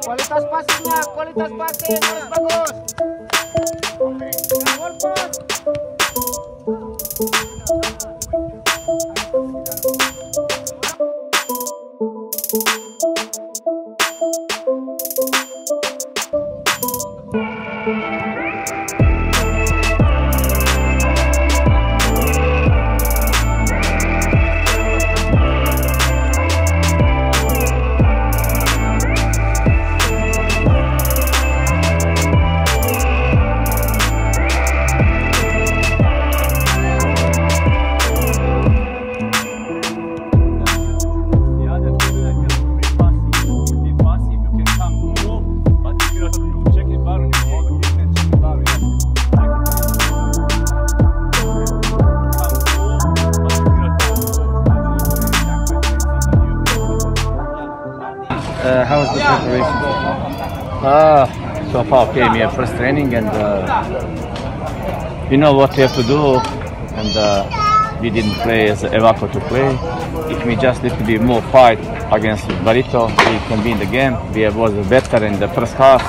Kualitas passingnya, kualitas passing harus bagus. Gol pos. How was the preparation? So far okay, we have first training and we know what we have to do, and we didn't play as Evako to play. If we just need to be more fight against Barito, we can win the game. We was better in the first half.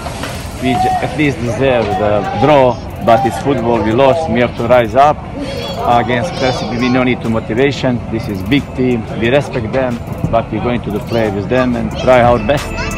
We at least deserve the draw, but it's football, we lost, we have to rise up. Against Persib, we don't need to motivation. This is big team, we respect them, but we're going to play with them and try our best.